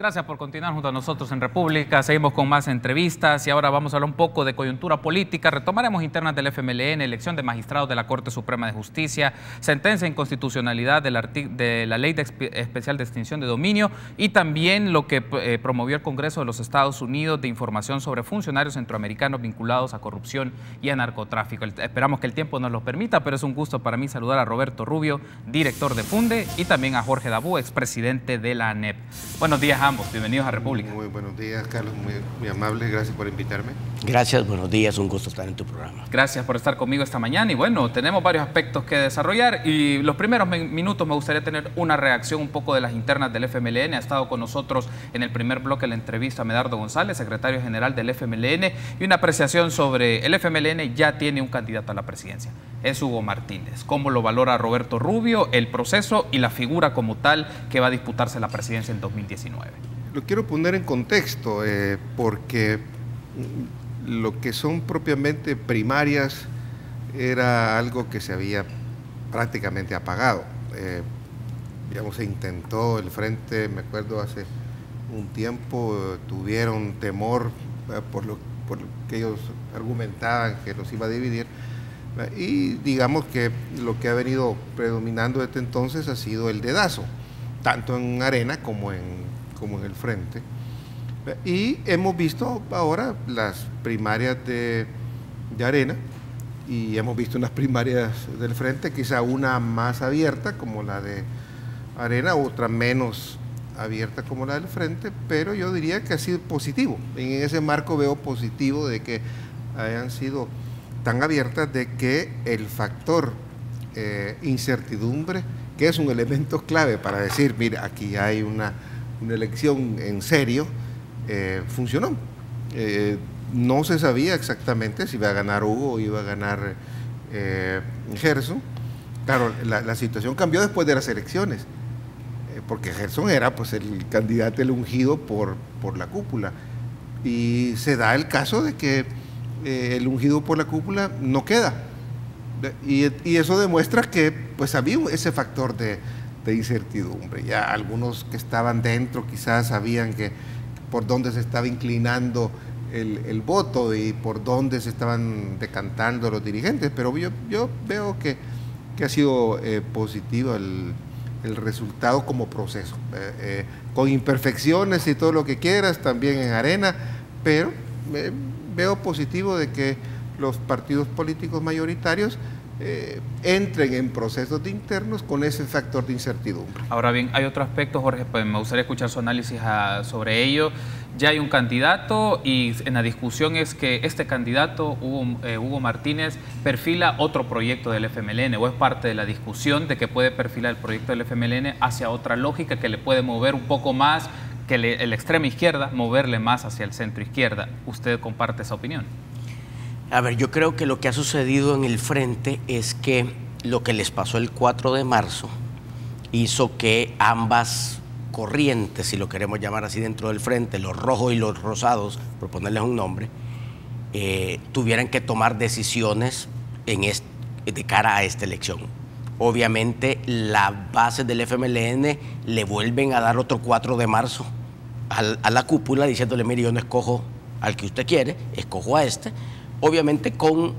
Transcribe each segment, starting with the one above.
Gracias por continuar junto a nosotros en República. Seguimos con más entrevistas y ahora vamos a hablar un poco de coyuntura política. Retomaremos internas del FMLN, elección de magistrados de la Corte Suprema de Justicia, sentencia de inconstitucionalidad de la Ley Especial de Extinción de Dominio y también lo que promovió el Congreso de los Estados Unidos de información sobre funcionarios centroamericanos vinculados a corrupción y a narcotráfico. Esperamos que el tiempo nos lo permita, pero es un gusto para mí saludar a Roberto Rubio, director de Funde, y también a Jorge Dabú, expresidente de la ANEP. Buenos días a ambos, bienvenidos a República. Muy buenos días, Carlos, muy amable, gracias por invitarme. Gracias, buenos días, un gusto estar en tu programa. Gracias por estar conmigo esta mañana y bueno, tenemos varios aspectos que desarrollar y los primeros minutos me gustaría tener una reacción un poco de las internas del FMLN. Ha estado con nosotros en el primer bloque la entrevista a Medardo González, secretario general del FMLN, y una apreciación sobre el FMLN ya tiene un candidato a la presidencia, es Hugo Martínez. ¿Cómo lo valora Roberto Rubio, el proceso y la figura como tal que va a disputarse la presidencia en 2019? Lo quiero poner en contexto porque lo que son propiamente primarias era algo que se había prácticamente apagado. Digamos, se intentó el Frente, me acuerdo hace un tiempo, tuvieron temor por lo que ellos argumentaban que los iba a dividir, y digamos que lo que ha venido predominando desde entonces ha sido el dedazo, tanto en Arena como en el Frente. Y hemos visto ahora las primarias de Arena y hemos visto unas primarias del Frente, quizá una más abierta como la de Arena, otra menos abierta como la del Frente, pero yo diría que ha sido positivo. En ese marco veo positivo de que hayan sido tan abiertas, de que el factor incertidumbre, que es un elemento clave para decir, mira, aquí hay una elección en serio, funcionó. No se sabía exactamente si iba a ganar Hugo o iba a ganar Gerson. Claro, la situación cambió después de las elecciones, porque Gerson era pues el candidato, el ungido por la cúpula, y se da el caso de que el ungido por la cúpula no queda, y eso demuestra que pues había ese factor de incertidumbre. Ya algunos que estaban dentro quizás sabían que por dónde se estaba inclinando el voto y por dónde se estaban decantando los dirigentes, pero yo veo que ha sido positivo el resultado como proceso, con imperfecciones y todo lo que quieras también en Arena, pero veo positivo de que los partidos políticos mayoritarios entren en procesos de internos con ese factor de incertidumbre. Ahora bien, hay otro aspecto, Jorge, pues me gustaría escuchar su análisis sobre ello. Ya hay un candidato y en la discusión es que este candidato, Hugo Martínez, perfila otro proyecto del FMLN, o es parte de la discusión de que puede perfilar el proyecto del FMLN hacia otra lógica que le puede mover un poco más que el extrema izquierda, moverle más hacia el centro izquierda. ¿Usted comparte esa opinión? A ver, yo creo que lo que ha sucedido en el Frente es que lo que les pasó el 4 de marzo hizo que ambas corrientes, si lo queremos llamar así dentro del Frente, los rojos y los rosados, por ponerles un nombre, tuvieran que tomar decisiones de cara a esta elección. Obviamente las bases del FMLN le vuelven a dar otro 4 de marzo a la cúpula diciéndole, mire, yo no escojo al que usted quiere, escojo a este, obviamente con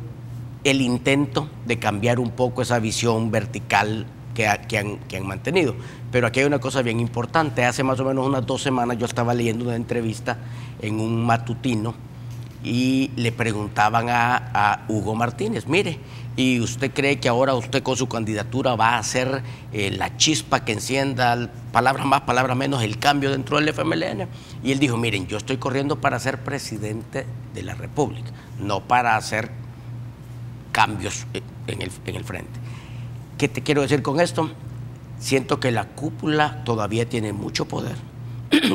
el intento de cambiar un poco esa visión vertical que han mantenido. Pero aquí hay una cosa bien importante. Hace más o menos unas 2 semanas yo estaba leyendo una entrevista en un matutino y le preguntaban a Hugo Martínez, mire, ¿y usted cree que ahora usted con su candidatura va a ser la chispa que encienda, palabras más, palabras menos, el cambio dentro del FMLN? Y él dijo, miren, yo estoy corriendo para ser presidente de la República, no para hacer cambios en el Frente. ¿Qué te quiero decir con esto? Siento que la cúpula todavía tiene mucho poder,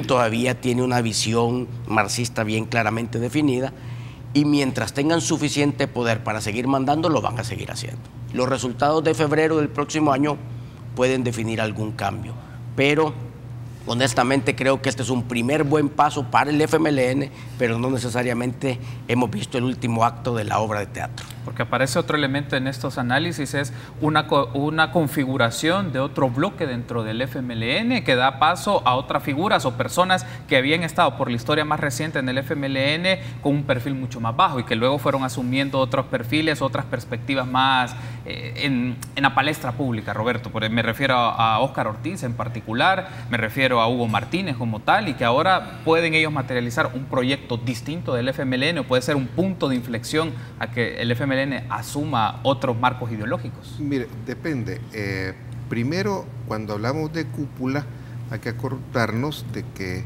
todavía tiene una visión marxista bien claramente definida, y mientras tengan suficiente poder para seguir mandando, lo van a seguir haciendo. Los resultados de febrero del próximo año pueden definir algún cambio, pero honestamente creo que este es un primer buen paso para el FMLN, pero no necesariamente hemos visto el último acto de la obra de teatro. Porque aparece otro elemento en estos análisis, es una configuración de otro bloque dentro del FMLN que da paso a otras figuras o personas que habían estado por la historia más reciente en el FMLN con un perfil mucho más bajo y que luego fueron asumiendo otros perfiles, otras perspectivas más en la palestra pública, Roberto. Me refiero a Óscar Ortiz en particular, me refiero a Hugo Martínez como tal, y que ahora pueden ellos materializar un proyecto distinto del FMLN o puede ser un punto de inflexión a que el FMLN asuma otros marcos ideológicos. Mire, depende. Primero, cuando hablamos de cúpula, hay que acordarnos de que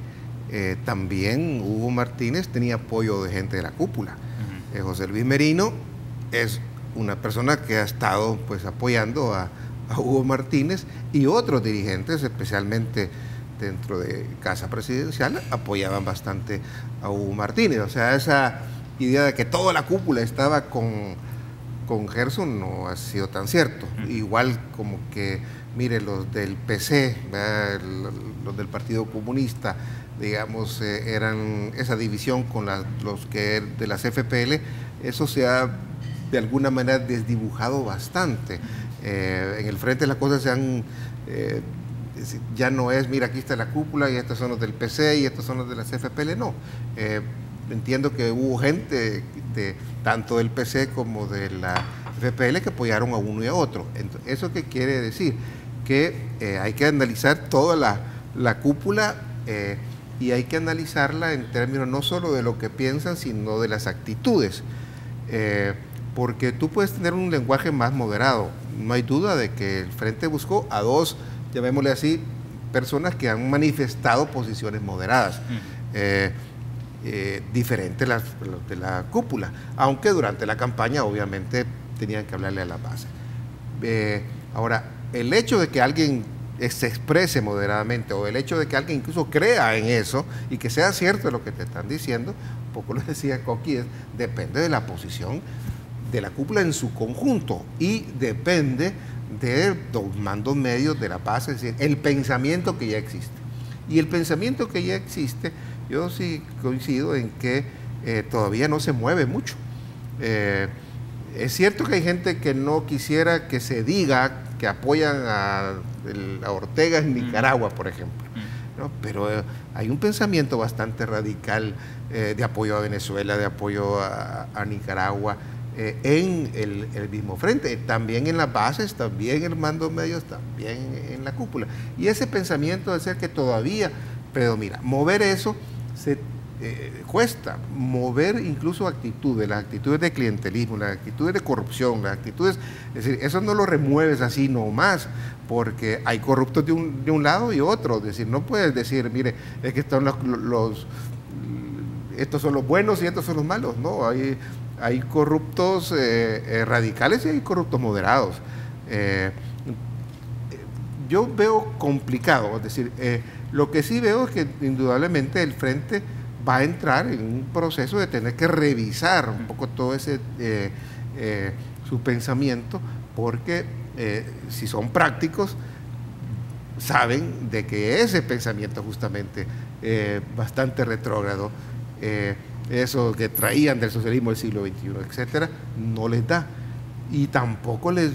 también Hugo Martínez tenía apoyo de gente de la cúpula. José Luis Merino es una persona que ha estado pues apoyando a Hugo Martínez, y otros dirigentes, especialmente dentro de Casa Presidencial, apoyaban bastante a Hugo Martínez. O sea, esa idea de que toda la cúpula estaba con Gerson no ha sido tan cierto. Igual como que, mire, los del PC, los del Partido Comunista, digamos, eran esa división con los que de las FPL, eso se ha de alguna manera desdibujado bastante. En el frente las cosas se han... ya no es, mira, aquí está la cúpula y estos son los del PC y estos son los de las FPL, no. Entiendo que hubo gente tanto del PC como de la FPL que apoyaron a uno y a otro. Entonces, ¿eso qué quiere decir? Que hay que analizar toda la cúpula y hay que analizarla en términos no solo de lo que piensan, sino de las actitudes. Porque tú puedes tener un lenguaje más moderado. No hay duda de que el Frente buscó a dos, llamémosle así, personas que han manifestado posiciones moderadas. Diferente de la cúpula, aunque durante la campaña obviamente tenían que hablarle a la base. Ahora, el hecho de que alguien se exprese moderadamente, o el hecho de que alguien incluso crea en eso y que sea cierto lo que te están diciendo, un poco lo decía Coqui, depende de la posición de la cúpula en su conjunto y depende de los mandos medios de la base, es decir, el pensamiento que ya existe. Y el pensamiento que ya existe, yo sí coincido en que todavía no se mueve mucho. Es cierto que hay gente que no quisiera que se diga que apoyan a Ortega en Nicaragua, por ejemplo, ¿no? Pero hay un pensamiento bastante radical de apoyo a Venezuela, de apoyo a Nicaragua, en el mismo frente, también en las bases, también en los mandos medios, también en la cúpula. Y ese pensamiento de ser que todavía predomina. Mover eso cuesta, mover incluso actitudes, las actitudes de clientelismo, las actitudes de corrupción, las actitudes, es decir, eso no lo remueves así nomás, porque hay corruptos de un lado y otro. Es decir, no puedes decir, mire, es que están estos son los buenos y estos son los malos, no, hay corruptos radicales y hay corruptos moderados. Yo veo complicado, es decir, lo que sí veo es que indudablemente el Frente va a entrar en un proceso de tener que revisar un poco todo ese su pensamiento, porque si son prácticos, saben de que ese pensamiento justamente bastante retrógrado, eso que traían del socialismo del siglo XXI, etcétera, no les da. Y tampoco les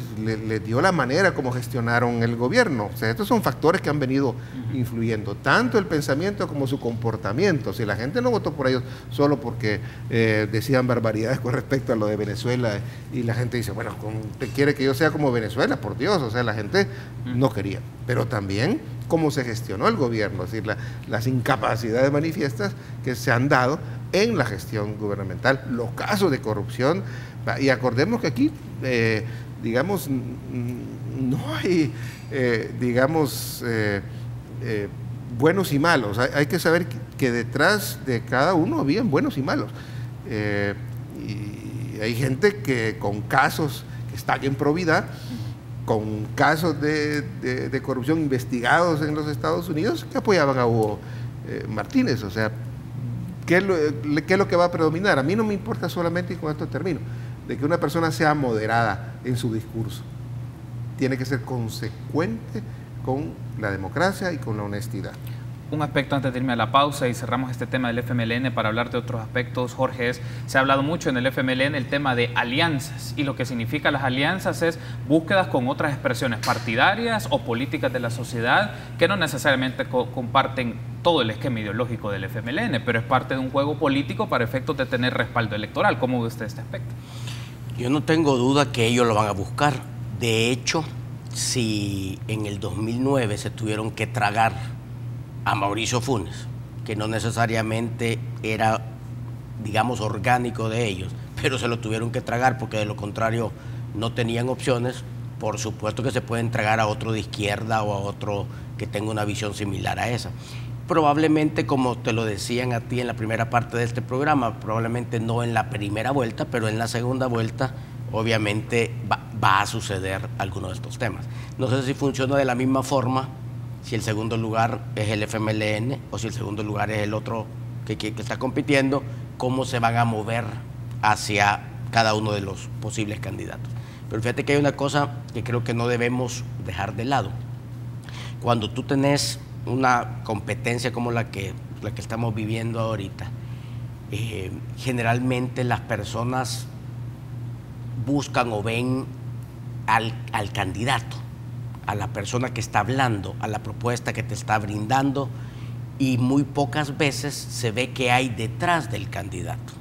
dio la manera como gestionaron el gobierno. O sea, estos son factores que han venido influyendo, tanto el pensamiento como su comportamiento. Si la gente no votó por ellos solo porque decían barbaridades con respecto a lo de Venezuela, y la gente dice, bueno, ¿usted quiere que yo sea como Venezuela? Por Dios, o sea, la gente no quería. Pero también cómo se gestionó el gobierno, es decir, las incapacidades manifiestas que se han dado en la gestión gubernamental, los casos de corrupción. Y acordemos que aquí, digamos, no hay, digamos, buenos y malos. Hay que saber que detrás de cada uno habían buenos y malos. Y hay gente que con casos que están en probidad, con casos de corrupción investigados en los Estados Unidos, que apoyaban a Hugo Martínez. O sea, ¿qué es lo que va a predominar? A mí no me importa solamente, y con esto termino, de que una persona sea moderada en su discurso. Tiene que ser consecuente con la democracia y con la honestidad. Un aspecto antes de irme a la pausa y cerramos este tema del FMLN para hablar de otros aspectos, Jorge, se ha hablado mucho en el FMLN el tema de alianzas, y lo que significa las alianzas es búsquedas con otras expresiones partidarias o políticas de la sociedad que no necesariamente comparten todo el esquema ideológico del FMLN, pero es parte de un juego político para efectos de tener respaldo electoral. ¿Cómo ve usted este aspecto? Yo no tengo duda que ellos lo van a buscar. De hecho, si en el 2009 se tuvieron que tragar a Mauricio Funes, que no necesariamente era, digamos, orgánico de ellos, pero se lo tuvieron que tragar porque de lo contrario no tenían opciones, por supuesto que se pueden tragar a otro de izquierda o a otro que tenga una visión similar a esa. Probablemente, como te lo decían a ti en la primera parte de este programa, probablemente no en la primera vuelta, pero en la segunda vuelta obviamente va a suceder alguno de estos temas. No sé si funciona de la misma forma si el segundo lugar es el FMLN o si el segundo lugar es el otro que está compitiendo, cómo se van a mover hacia cada uno de los posibles candidatos. Pero fíjate que hay una cosa que creo que no debemos dejar de lado. Cuando tú tenés una competencia como la que estamos viviendo ahorita, generalmente las personas buscan o ven al candidato, a la persona que está hablando, a la propuesta que te está brindando, y muy pocas veces se ve qué hay detrás del candidato.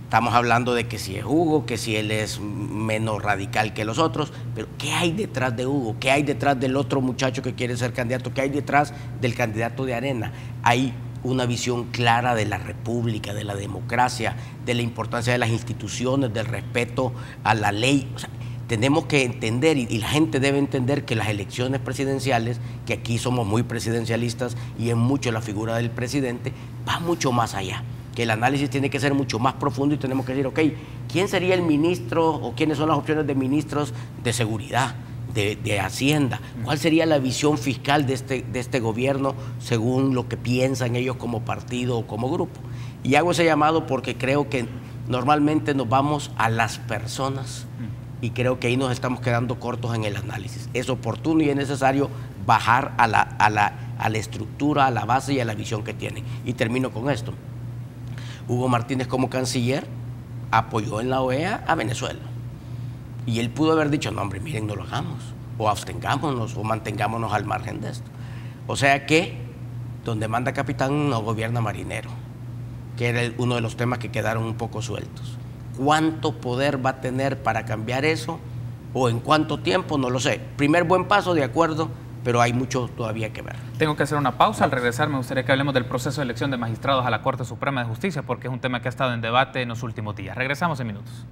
Estamos hablando de que si es Hugo, que si él es menos radical que los otros, pero ¿qué hay detrás de Hugo? ¿Qué hay detrás del otro muchacho que quiere ser candidato? ¿Qué hay detrás del candidato de Arena? Hay una visión clara de la república, de la democracia, de la importancia de las instituciones, del respeto a la ley. O sea, tenemos que entender, y la gente debe entender, que las elecciones presidenciales, que aquí somos muy presidencialistas y en mucho la figura del presidente, va mucho más allá, que el análisis tiene que ser mucho más profundo y tenemos que decir, ok, ¿quién sería el ministro o quiénes son las opciones de ministros de seguridad, de Hacienda? ¿Cuál sería la visión fiscal de este gobierno según lo que piensan ellos como partido o como grupo? Y hago ese llamado porque creo que normalmente nos vamos a las personas y creo que ahí nos estamos quedando cortos en el análisis. Es oportuno y es necesario bajar a la estructura, a la base y a la visión que tienen. Y termino con esto. Hugo Martínez, como canciller, apoyó en la OEA a Venezuela. Y él pudo haber dicho, no hombre, miren, no lo hagamos, o abstengámonos, o mantengámonos al margen de esto. O sea que donde manda capitán no gobierna marinero, que era uno de los temas que quedaron un poco sueltos. ¿Cuánto poder va a tener para cambiar eso? ¿O en cuánto tiempo? No lo sé. Primer buen paso, de acuerdo, pero hay mucho todavía que ver. Tengo que hacer una pausa. Al regresar me gustaría que hablemos del proceso de elección de magistrados a la Corte Suprema de Justicia, porque es un tema que ha estado en debate en los últimos días. Regresamos en minutos.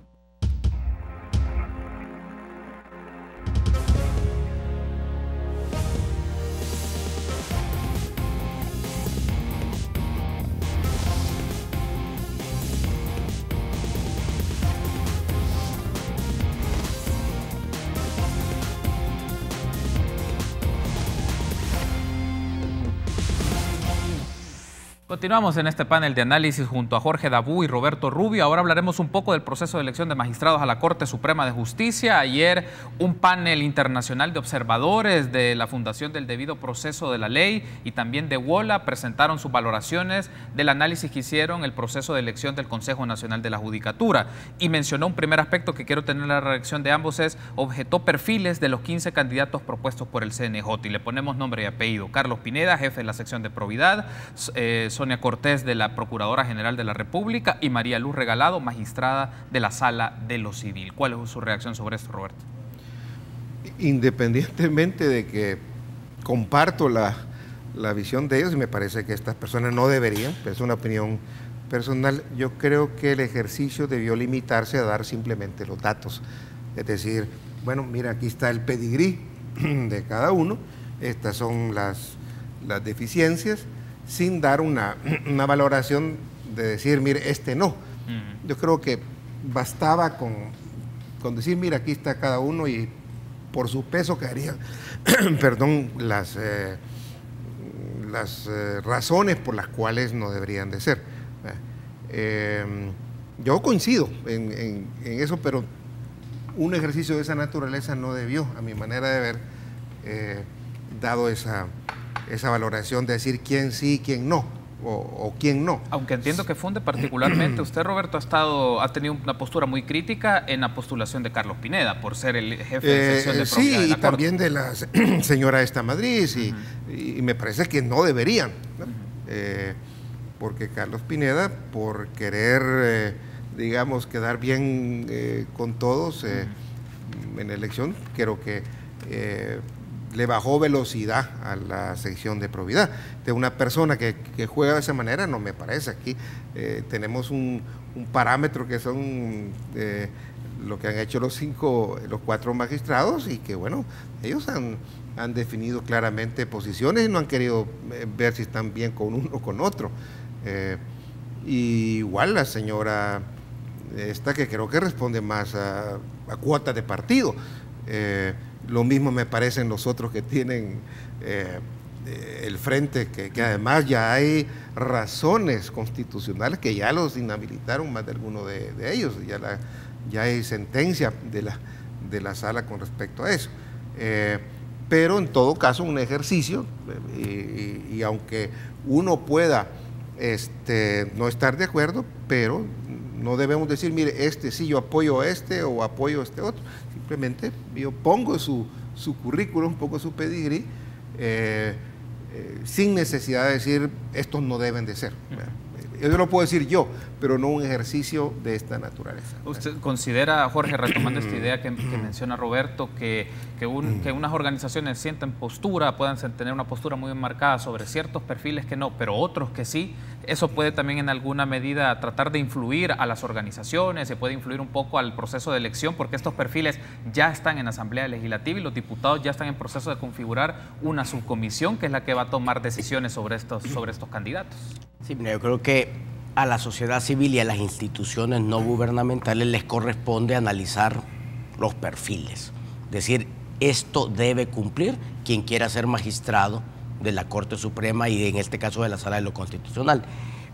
Continuamos en este panel de análisis junto a Jorge Dabú y Roberto Rubio. Ahora hablaremos un poco del proceso de elección de magistrados a la Corte Suprema de Justicia. Ayer un panel internacional de observadores de la Fundación del Debido Proceso de la Ley y también de WOLA presentaron sus valoraciones del análisis que hicieron el proceso de elección del Consejo Nacional de la Judicatura. Y mencionó un primer aspecto que quiero tener la reacción de ambos, es objetó perfiles de los 15 candidatos propuestos por el CNJ. Y le ponemos nombre y apellido. Carlos Pineda, jefe de la sección de probidad, Sonia Cortés, de la Procuradora General de la República, y María Luz Regalado, magistrada de la Sala de lo Civil. ¿Cuál es su reacción sobre esto, Roberto? Independientemente de que comparto la visión de ellos, y me parece que estas personas no deberían, pero es una opinión personal, yo creo que el ejercicio debió limitarse a dar simplemente los datos. Es decir, bueno, mira, aquí está el pedigrí de cada uno, estas son las deficiencias, sin dar una valoración de decir, mire, este no. Yo creo que bastaba con decir, mira, aquí está cada uno y por su peso quedarían, perdón, las razones por las cuales no deberían de ser. Yo coincido en eso, pero un ejercicio de esa naturaleza no debió, a mi manera de ver, dado esa esa valoración de decir quién sí, quién no, o quién no. Aunque entiendo que funde particularmente, usted, Roberto, ha tenido una postura muy crítica en la postulación de Carlos Pineda por ser el jefe de sección de probidad de la y también de la señora esta Madrid, y me parece que no deberían, ¿no? Porque Carlos Pineda, por querer, digamos, quedar bien con todos en la elección, creo que le bajó velocidad a la sección de probidad. De una persona que juega de esa manera, no me parece. Aquí tenemos un parámetro que son lo que han hecho los 4 magistrados, y que bueno, ellos han definido claramente posiciones y no han querido ver si están bien con uno o con otro. Y igual la señora esta, que creo que responde más a cuotas de partido. Lo mismo me parecen los otros que tienen el frente, que además ya hay razones constitucionales que ya los inhabilitaron, más de alguno de ellos. Ya hay sentencia de la sala con respecto a eso. Pero en todo caso, un ejercicio, y aunque uno pueda no estar de acuerdo, pero no debemos decir, mire, sí, yo apoyo a este o apoyo a este otro. Simplemente yo pongo su currículum, pongo su pedigrí, sin necesidad de decir, estos no deben de ser. Eso lo puedo decir yo, pero no un ejercicio de esta naturaleza. ¿Usted considera, Jorge, retomando esta idea que menciona Roberto, que unas organizaciones sienten postura, puedan tener una postura muy marcada sobre ciertos perfiles que no, pero otros que sí? ¿Eso puede también en alguna medida tratar de influir a las organizaciones, se puede influir un poco al proceso de elección, porque estos perfiles ya están en la Asamblea Legislativa y los diputados ya están en proceso de configurar una subcomisión que es la que va a tomar decisiones sobre estos candidatos? Sí, mira, yo creo que a la sociedad civil y a las instituciones no gubernamentales les corresponde analizar los perfiles. Es decir, esto debe cumplir quien quiera ser magistrado de la Corte Suprema y en este caso de la Sala de lo Constitucional.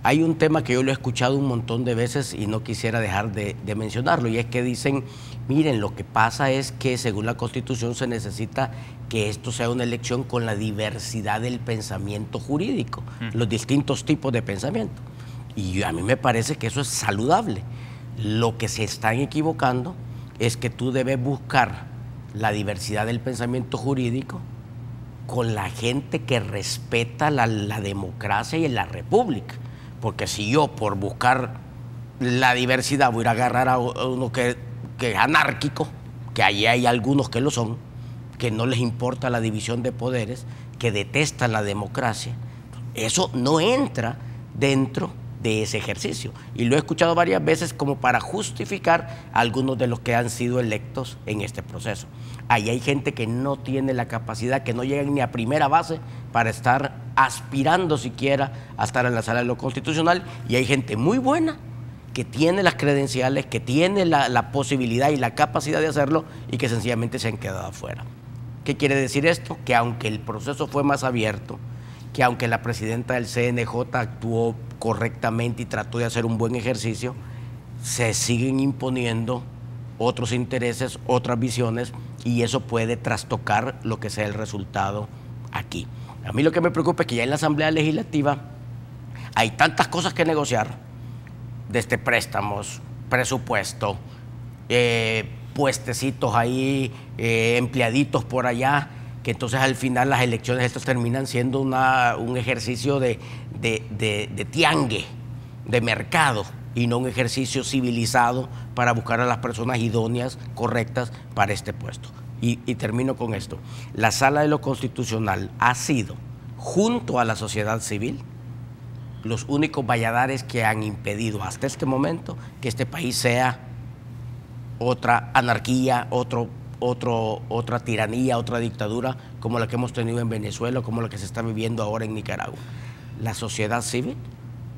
Hay un tema que yo lo he escuchado un montón de veces y no quisiera dejar de mencionarlo, y es que dicen, miren, lo que pasa es que según la Constitución se necesita que esto sea una elección con la diversidad del pensamiento jurídico, los distintos tipos de pensamiento. Y a mí me parece que eso es saludable. Lo que se están equivocando es que tú debes buscar la diversidad del pensamiento jurídico con la gente que respeta la democracia y la república. Porque si yo, por buscar la diversidad, voy a ir a agarrar a uno que es anárquico, que allí hay algunos que lo son, que no les importa la división de poderes, que detestan la democracia, eso no entra dentro de ese ejercicio. Y lo he escuchado varias veces como para justificar a algunos de los que han sido electos en este proceso. Ahí hay gente que no tiene la capacidad, que no llegan ni a primera base para estar aspirando siquiera a estar en la Sala de lo Constitucional, y hay gente muy buena que tiene las credenciales, que tiene la posibilidad y la capacidad de hacerlo, y que sencillamente se han quedado afuera. ¿Qué quiere decir esto? Que aunque el proceso fue más abierto, que aunque la presidenta del CNJ actuó correctamente y trató de hacer un buen ejercicio, se siguen imponiendo otros intereses, otras visiones, y eso puede trastocar lo que sea el resultado aquí. A mí lo que me preocupa es que ya en la Asamblea Legislativa hay tantas cosas que negociar, desde préstamos, presupuesto, puestecitos ahí, empleaditos por allá, que entonces al final las elecciones estas terminan siendo un ejercicio de tiangue, de mercado, y no un ejercicio civilizado para buscar a las personas idóneas, correctas para este puesto. Y termino con esto. La Sala de lo Constitucional ha sido, junto a la sociedad civil, los únicos valladares que han impedido hasta este momento que este país sea otra anarquía, otra tiranía, otra dictadura como la que hemos tenido en Venezuela, como la que se está viviendo ahora en Nicaragua. La sociedad civil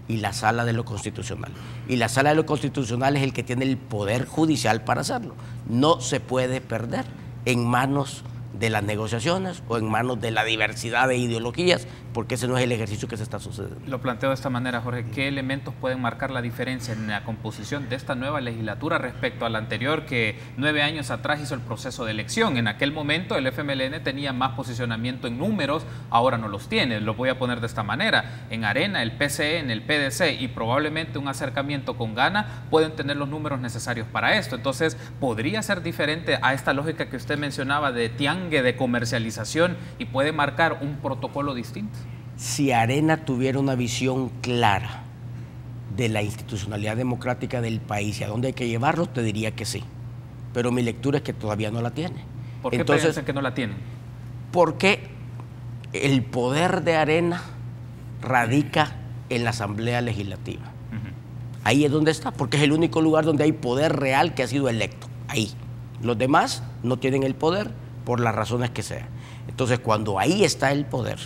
y la Sala de lo Constitucional. Y la Sala de lo Constitucional es el que tiene el poder judicial para hacerlo. No se puede perder en manos de las negociaciones o en manos de la diversidad de ideologías porque ese no es el ejercicio que se está sucediendo. Lo planteo de esta manera, Jorge. ¿Qué elementos pueden marcar la diferencia en la composición de esta nueva legislatura respecto a la anterior, que 9 años atrás hizo el proceso de elección? En aquel momento el FMLN tenía más posicionamiento en números, ahora no los tiene. Lo voy a poner de esta manera. En Arena, el PCN, el PDC y probablemente un acercamiento con Gana pueden tener los números necesarios para esto. Entonces, ¿podría ser diferente a esta lógica que usted mencionaba de tiangue, de comercialización, y puede marcar un protocolo distinto? Si Arena tuviera una visión clara de la institucionalidad democrática del país y a dónde hay que llevarlo, te diría que sí. Pero mi lectura es que todavía no la tiene. ¿Por qué piensan que no la tienen? Porque el poder de Arena radica en la Asamblea Legislativa. Ahí es donde está, porque es el único lugar donde hay poder real que ha sido electo. Ahí. Los demás no tienen el poder por las razones que sean. Entonces, cuando ahí está el poder,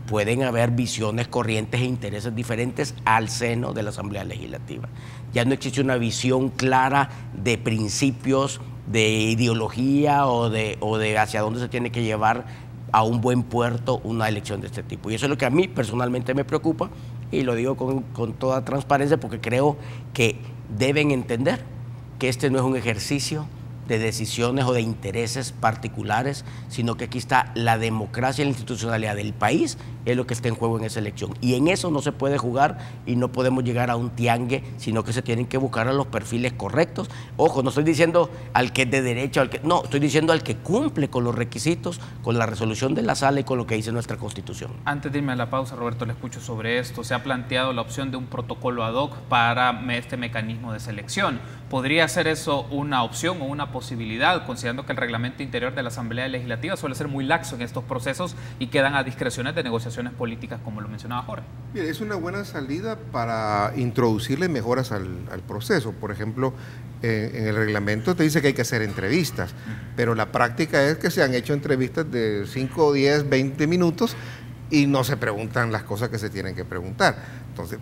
pueden haber visiones, corrientes e intereses diferentes al seno de la Asamblea Legislativa. Ya no existe una visión clara de principios, de ideología o de hacia dónde se tiene que llevar a un buen puerto una elección de este tipo. Y eso es lo que a mí personalmente me preocupa, y lo digo con toda transparencia, porque creo que deben entender que este no es un ejercicio de decisiones o de intereses particulares, sino que aquí está la democracia y la institucionalidad del país, es lo que está en juego en esa elección. Y en eso no se puede jugar y no podemos llegar a un tiangue, sino que se tienen que buscar a los perfiles correctos. Ojo, no estoy diciendo al que es de derecha, no, estoy diciendo al que cumple con los requisitos, con la resolución de la sala y con lo que dice nuestra Constitución. Antes de irme a la pausa, Roberto, le escucho sobre esto. Se ha planteado la opción de un protocolo ad hoc para este mecanismo de selección. ¿Podría ser eso una opción o una posibilidad, considerando que el reglamento interior de la Asamblea Legislativa suele ser muy laxo en estos procesos y quedan a discreciones de negociaciones políticas, como lo mencionaba Jorge? Mire, es una buena salida para introducirle mejoras al proceso. Por ejemplo, en el reglamento te dice que hay que hacer entrevistas, pero la práctica es que se han hecho entrevistas de 5, 10, 20 minutos y no se preguntan las cosas que se tienen que preguntar. Entonces,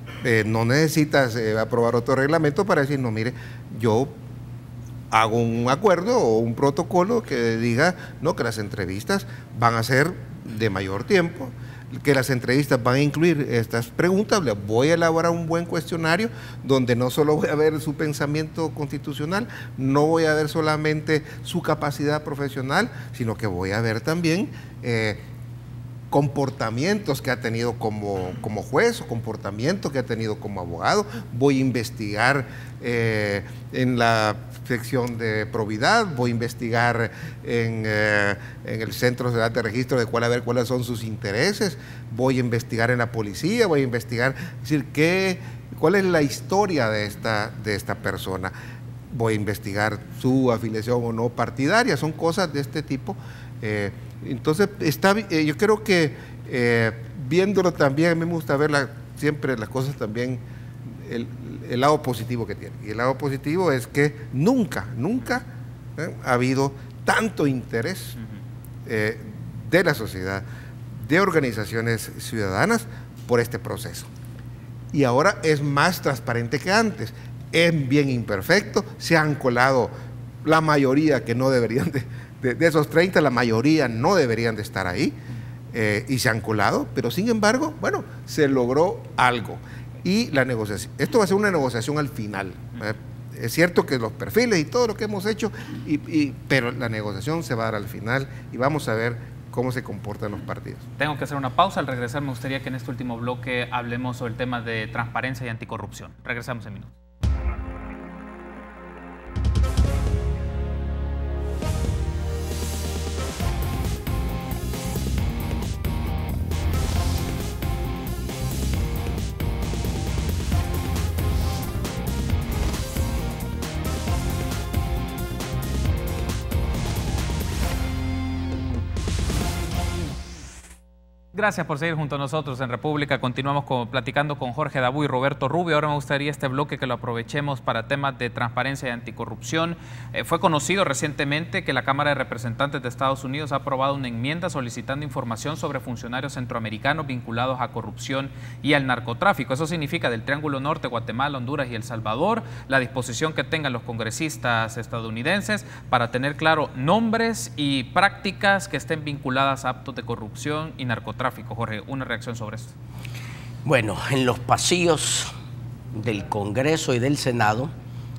no necesitas aprobar otro reglamento para decir, no, mire, yo hago un acuerdo o un protocolo que diga, no, que las entrevistas van a ser de mayor tiempo, que las entrevistas van a incluir estas preguntas, les voy a elaborar un buen cuestionario donde no solo voy a ver su pensamiento constitucional, no voy a ver solamente su capacidad profesional, sino que voy a ver también comportamientos que ha tenido como juez o comportamientos que ha tenido como abogado. Voy a investigar en la sección de probidad, voy a investigar en el Centro de Registro de a ver cuáles son sus intereses, voy a investigar en la policía, voy a investigar, es decir, cuál es la historia de esta persona, voy a investigar su afiliación o no partidaria, son cosas de este tipo. Entonces, yo creo que viéndolo también, a mí me gusta ver siempre las cosas también, el lado positivo que tiene. Y el lado positivo es que nunca ha habido tanto interés de la sociedad, de organizaciones ciudadanas por este proceso. Y ahora es más transparente que antes. Es bien imperfecto, se han colado la mayoría que no deberían de esos 30, la mayoría no deberían de estar ahí, y se han colado, pero sin embargo, bueno, se logró algo. Y la negociación, esto va a ser una negociación al final. Es cierto que los perfiles y todo lo que hemos hecho, pero la negociación se va a dar al final y vamos a ver cómo se comportan los partidos. Tengo que hacer una pausa. Al regresar me gustaría que en este último bloque hablemos sobre el tema de transparencia y anticorrupción. Regresamos en minutos. Gracias por seguir junto a nosotros en República. Continuamos platicando con Jorge Dabú y Roberto Rubio. Ahora me gustaría este bloque que lo aprovechemos para temas de transparencia y anticorrupción. Fue conocido recientemente que la Cámara de Representantes de Estados Unidos ha aprobado una enmienda solicitando información sobre funcionarios centroamericanos vinculados a corrupción y al narcotráfico. Eso significa del Triángulo Norte, Guatemala, Honduras y El Salvador, la disposición que tengan los congresistas estadounidenses para tener claro nombres y prácticas que estén vinculadas a actos de corrupción y narcotráfico narcotráfico. Jorge, una reacción sobre esto. Bueno, en los pasillos del Congreso y del Senado,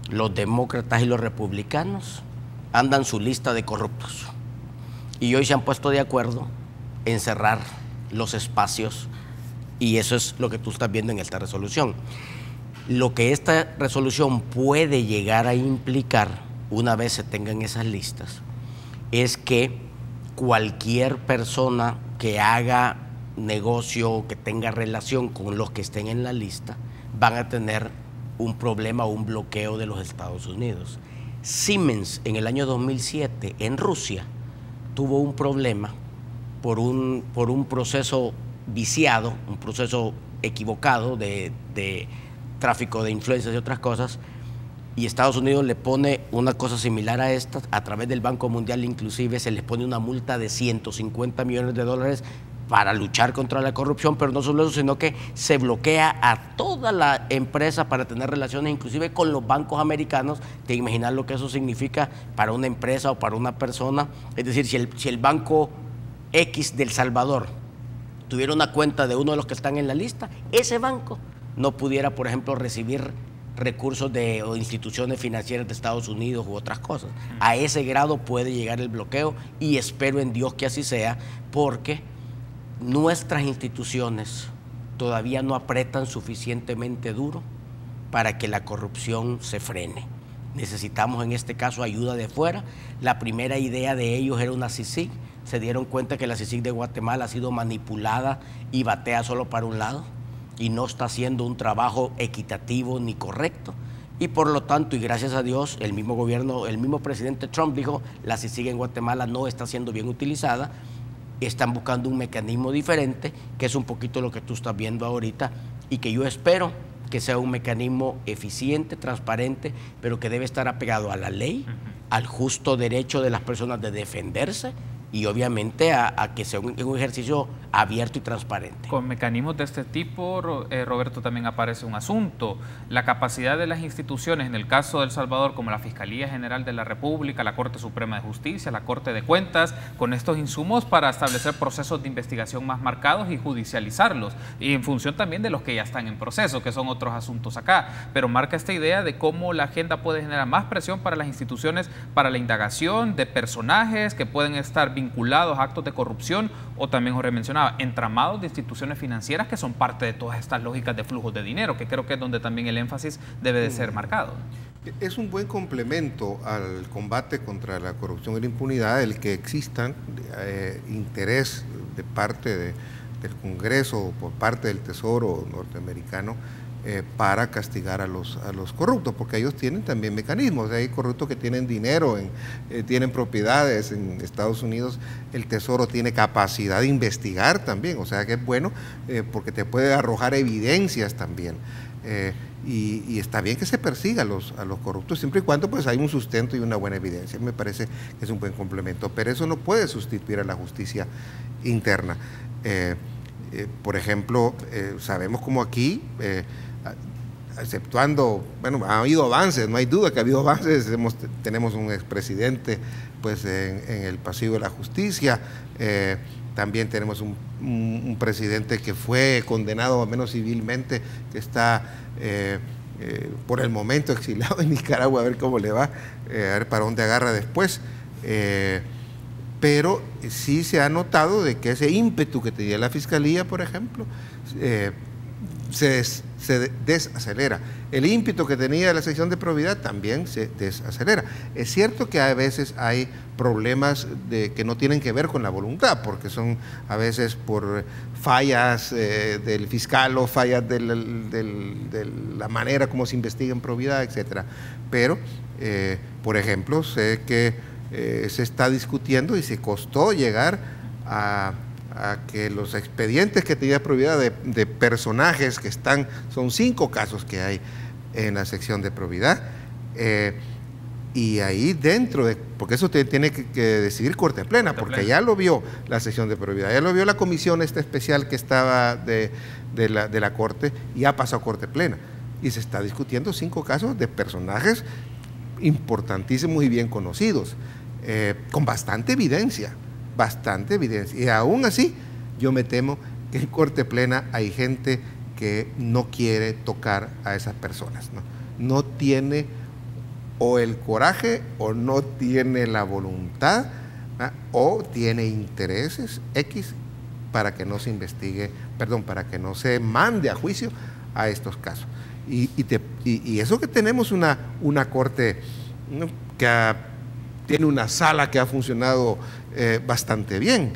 los demócratas y los republicanos andan su lista de corruptos. Y hoy se han puesto de acuerdo en cerrar los espacios, y eso es lo que tú estás viendo en esta resolución. Lo que esta resolución puede llegar a implicar, una vez se tengan esas listas, es que cualquier persona que haga negocio, que tenga relación con los que estén en la lista, van a tener un problema o un bloqueo de los Estados Unidos. Siemens en el año 2007 en Rusia tuvo un problema por un proceso viciado, un proceso equivocado de tráfico de influencias y otras cosas, y Estados Unidos le pone una cosa similar a esta, a través del Banco Mundial inclusive se les pone una multa de 150 millones de dólares para luchar contra la corrupción, pero no solo eso, sino que se bloquea a toda la empresa para tener relaciones inclusive con los bancos americanos. Te imaginas lo que eso significa para una empresa o para una persona. Es decir, si el banco X del Salvador tuviera una cuenta de uno de los que están en la lista, ese banco no pudiera, por ejemplo, recibir recursos de o instituciones financieras de Estados Unidos u otras cosas. A ese grado puede llegar el bloqueo, y espero en Dios que así sea, porque nuestras instituciones todavía no apretan suficientemente duro para que la corrupción se frene. Necesitamos en este caso ayuda de fuera. La primera idea de ellos era una CICIG. Se dieron cuenta que la CICIG de Guatemala ha sido manipulada y batea solo para un lado y no está haciendo un trabajo equitativo ni correcto. Y por lo tanto, y gracias a Dios, el mismo gobierno, el mismo presidente Trump dijo, la CICIG en Guatemala no está siendo bien utilizada. Están buscando un mecanismo diferente, que es un poquito lo que tú estás viendo ahorita, y que yo espero que sea un mecanismo eficiente, transparente, pero que debe estar apegado a la ley, al justo derecho de las personas de defenderse, y obviamente a que sea un ejercicio abierto y transparente. Con mecanismos de este tipo, Roberto, también aparece un asunto: la capacidad de las instituciones, en el caso de El Salvador, como la Fiscalía General de la República, la Corte Suprema de Justicia, la Corte de Cuentas, con estos insumos para establecer procesos de investigación más marcados y judicializarlos, y en función también de los que ya están en proceso, que son otros asuntos acá, pero marca esta idea de cómo la agenda puede generar más presión para las instituciones, para la indagación de personajes que pueden estar vinculados a actos de corrupción, o también Jorge mencionaba, entramados de instituciones financieras que son parte de todas estas lógicas de flujos de dinero, que creo que es donde también el énfasis debe de ser marcado. Es un buen complemento al combate contra la corrupción y la impunidad el que existan interés de parte del Congreso o por parte del Tesoro norteamericano para castigar a los corruptos, porque ellos tienen también mecanismos. Hay corruptos que tienen dinero, tienen propiedades en Estados Unidos. El Tesoro tiene capacidad de investigar también, o sea que es bueno porque te puede arrojar evidencias también. Y está bien que se persiga a los corruptos, siempre y cuando pues hay un sustento y una buena evidencia. Me parece que es un buen complemento, pero eso no puede sustituir a la justicia interna. Por ejemplo, sabemos como aquí, exceptuando, bueno, ha habido avances, no hay duda que ha habido avances. Tenemos un expresidente pues en el pasillo de la justicia, también tenemos un presidente que fue condenado al menos civilmente, que está por el momento exiliado en Nicaragua, a ver cómo le va, a ver para dónde agarra después. Pero sí se ha notado de que ese ímpetu que tenía la Fiscalía, por ejemplo, se desacelera. El ímpetu que tenía la sección de probidad también se desacelera. Es cierto que a veces hay problemas que no tienen que ver con la voluntad, porque son a veces por fallas del fiscal o fallas de la manera como se investiga en probidad, etcétera. Pero, por ejemplo, sé que se está discutiendo y se costó llegar a que los expedientes que tenía probidad de personajes que son 5 casos que hay en la sección de probidad, y ahí dentro porque eso tiene que decidir Corte Plena, porque ya lo vio la sección de probidad, ya lo vio la comisión especial que estaba de la Corte, y ha pasado a Corte Plena, y se está discutiendo 5 casos de personajes importantísimos y bien conocidos, con bastante evidencia, y aún así yo me temo que en Corte Plena hay gente que no quiere tocar a esas personas, ¿no? No tiene o el coraje o no tiene la voluntad, ¿ah? O tiene intereses X para que no se investigue, perdón, para que no se mande a juicio a estos casos. Y eso que tenemos una corte, ¿no?, que tiene una sala que ha funcionado bastante bien.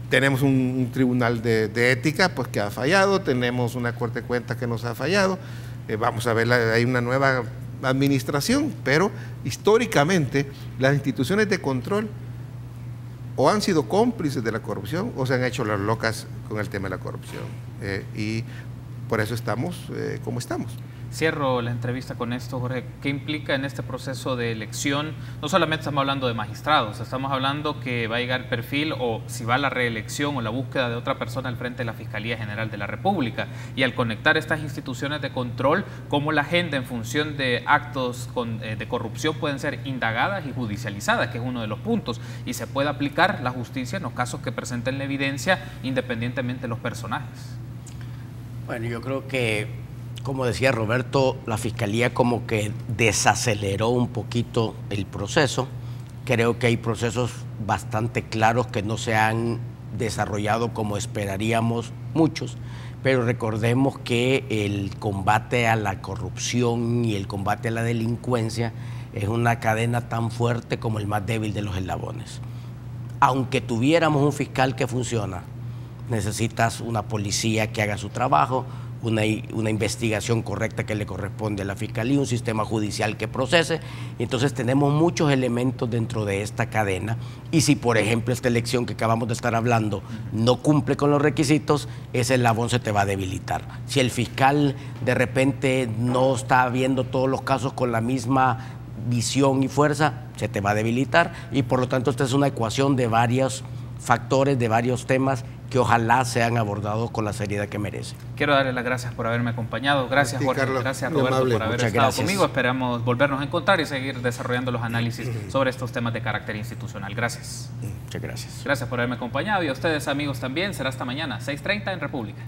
Tenemos un tribunal de ética pues, que ha fallado, tenemos una corte de cuentas que nos ha fallado, vamos a ver, hay una nueva administración, pero históricamente las instituciones de control o han sido cómplices de la corrupción o se han hecho las locas con el tema de la corrupción. Y por eso estamos como estamos. Cierro la entrevista con esto, Jorge. ¿Qué implica en este proceso de elección? No solamente estamos hablando de magistrados, estamos hablando que va a llegar el perfil o si va la reelección o la búsqueda de otra persona al frente de la Fiscalía General de la República. Y al conectar estas instituciones de control, cómo la agenda en función de actos de corrupción pueden ser indagadas y judicializadas, que es uno de los puntos, y se puede aplicar la justicia en los casos que presenten la evidencia independientemente de los personajes. Bueno, yo creo que, como decía Roberto, la Fiscalía como que desaceleró un poquito el proceso. Creo que hay procesos bastante claros que no se han desarrollado como esperaríamos muchos, pero recordemos que el combate a la corrupción y el combate a la delincuencia es una cadena tan fuerte como el más débil de los eslabones. Aunque tuviéramos un fiscal que funciona, necesitas una policía que haga su trabajo, una investigación correcta que le corresponde a la Fiscalía, un sistema judicial que procese. Entonces tenemos muchos elementos dentro de esta cadena y si por ejemplo esta elección que acabamos de estar hablando no cumple con los requisitos, ese eslabón se te va a debilitar. Si el fiscal de repente no está viendo todos los casos con la misma visión y fuerza, se te va a debilitar y por lo tanto esta es una ecuación de varios factores, de varios temas que ojalá sean abordados con la seriedad que merecen. Quiero darle las gracias por haberme acompañado. Gracias, Jorge. Carlos. Gracias, Roberto, amable. por haber Muchas estado gracias. conmigo. Esperamos volvernos a encontrar y seguir desarrollando los análisis sobre estos temas de carácter institucional. Gracias. Muchas gracias. Gracias por haberme acompañado y a ustedes, amigos, también. Será hasta mañana, 6:30 en República.